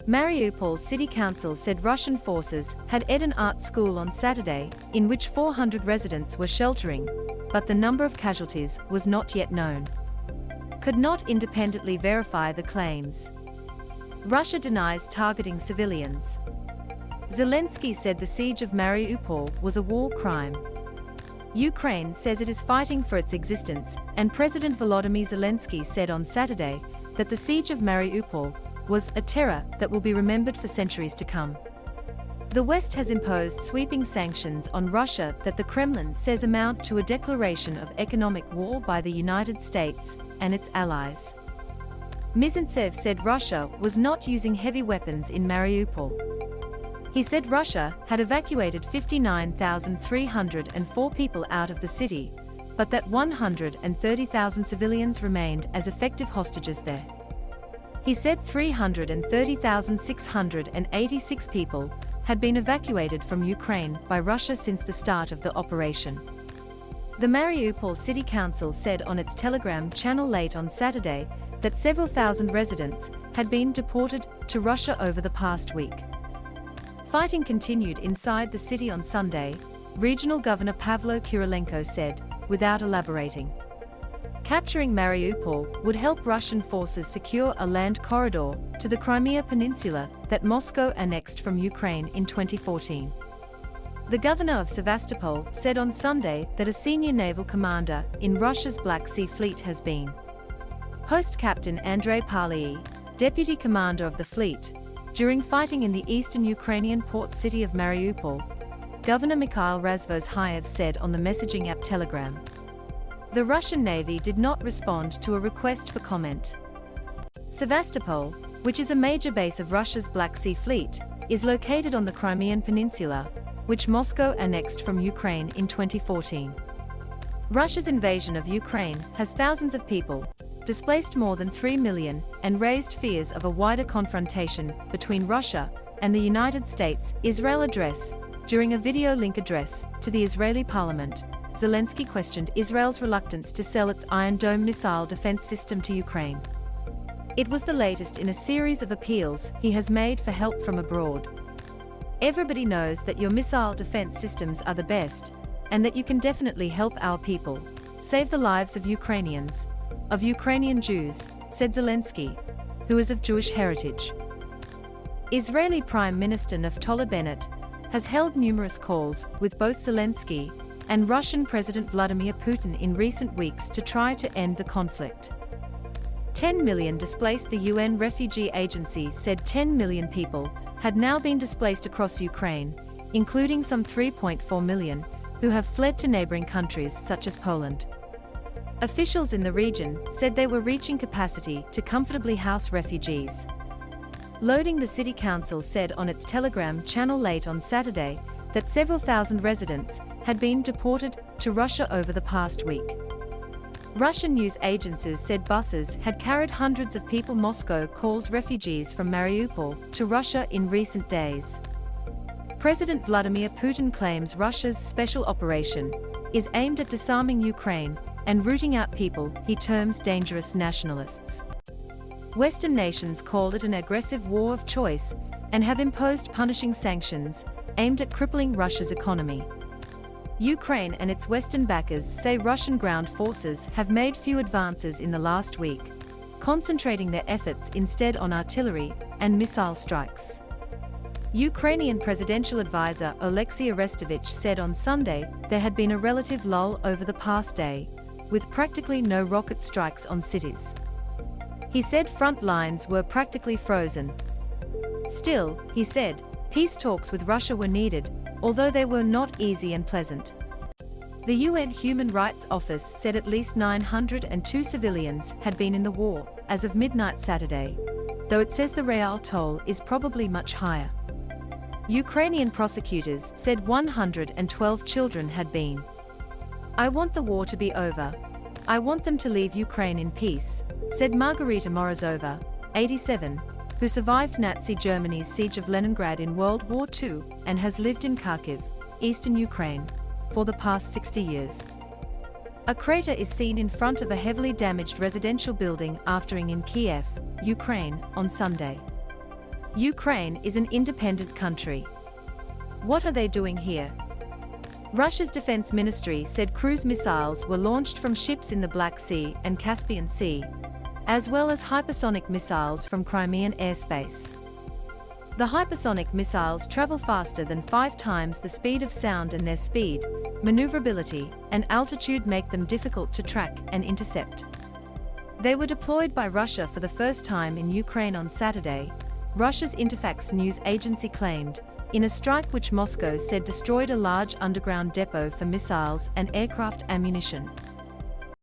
Mariupol City Council said Russian forces had an art school on Saturday, in which 400 residents were sheltering, but the number of casualties was not yet known. Could not independently verify the claims. Russia denies targeting civilians. Zelensky said the siege of Mariupol was a war crime. Ukraine says it is fighting for its existence, and President Volodymyr Zelensky said on Saturday that the siege of Mariupol was a terror that will be remembered for centuries to come. The West has imposed sweeping sanctions on Russia that the Kremlin says amount to a declaration of economic war by the United States and its allies. Mizintsev said Russia was not using heavy weapons in Mariupol. He said Russia had evacuated 59,304 people out of the city, but that 130,000 civilians remained as effective hostages there. He said 330,686 people had been evacuated from Ukraine by Russia since the start of the operation. The Mariupol City Council said on its Telegram channel late on Saturday that several thousand residents had been deported to Russia over the past week. Fighting continued inside the city on Sunday, Regional Governor Pavlo Kyrylenko said, without elaborating. Capturing Mariupol would help Russian forces secure a land corridor to the Crimea Peninsula that Moscow annexed from Ukraine in 2014. The governor of Sevastopol said on Sunday that a senior naval commander in Russia's Black Sea Fleet has been. Post Captain Andrei Parlyi, deputy commander of the fleet, during fighting in the eastern Ukrainian port city of Mariupol, Governor Mikhail Razvozhayev said on the messaging app Telegram. The Russian Navy did not respond to a request for comment. Sevastopol, which is a major base of Russia's Black Sea Fleet, is located on the Crimean Peninsula, which Moscow annexed from Ukraine in 2014. Russia's invasion of Ukraine has thousands of people, displaced more than 3 million, and raised fears of a wider confrontation between Russia and the United States. Israel address. During a video link address to the Israeli parliament, Zelensky questioned Israel's reluctance to sell its Iron Dome missile defense system to Ukraine. It was the latest in a series of appeals he has made for help from abroad. Everybody knows that your missile defense systems are the best, and that you can definitely help our people, save the lives of Ukrainians, of Ukrainian Jews, said Zelensky, who is of Jewish heritage. Israeli Prime Minister Naftali Bennett has held numerous calls with both Zelensky and Russian President Vladimir Putin in recent weeks to try to end the conflict. 10 million displaced. The UN Refugee Agency said 10 million people had now been displaced across Ukraine, including some 3.4 million who have fled to neighboring countries such as Poland. Officials in the region said they were reaching capacity to comfortably house refugees. Loading. The City Council said on its Telegram channel late on Saturday that several thousand residents had been deported to Russia over the past week. Russian news agencies said buses had carried hundreds of people. Moscow calls refugees from Mariupol to Russia in recent days. President Vladimir Putin claims Russia's special operation is aimed at disarming Ukraine and rooting out people he terms dangerous nationalists. Western nations called it an aggressive war of choice and have imposed punishing sanctions aimed at crippling Russia's economy. Ukraine and its Western backers say Russian ground forces have made few advances in the last week, concentrating their efforts instead on artillery and missile strikes. Ukrainian presidential advisor Oleksiy Arestovich said on Sunday there had been a relative lull over the past day, with practically no rocket strikes on cities. He said front lines were practically frozen. Still, he said, peace talks with Russia were needed, although they were not easy and pleasant. The UN Human Rights Office said at least 902 civilians had been in the war as of midnight Saturday, though it says the real toll is probably much higher. Ukrainian prosecutors said 112 children had been. I want the war to be over. I want them to leave Ukraine in peace, said Margarita Morozova, 87, who survived Nazi Germany's siege of Leningrad in World War II and has lived in Kharkiv, eastern Ukraine, for the past 60 years. A crater is seen in front of a heavily damaged residential building after in Kiev, Ukraine, on Sunday. Ukraine is an independent country. What are they doing here? Russia's defense ministry said cruise missiles were launched from ships in the Black Sea and Caspian Sea, as well as hypersonic missiles from Crimean airspace. The hypersonic missiles travel faster than 5 times the speed of sound, and their speed, maneuverability, and altitude make them difficult to track and intercept. They were deployed by Russia for the first time in Ukraine on Saturday, Russia's Interfax news agency claimed, in a strike which Moscow said destroyed a large underground depot for missiles and aircraft ammunition.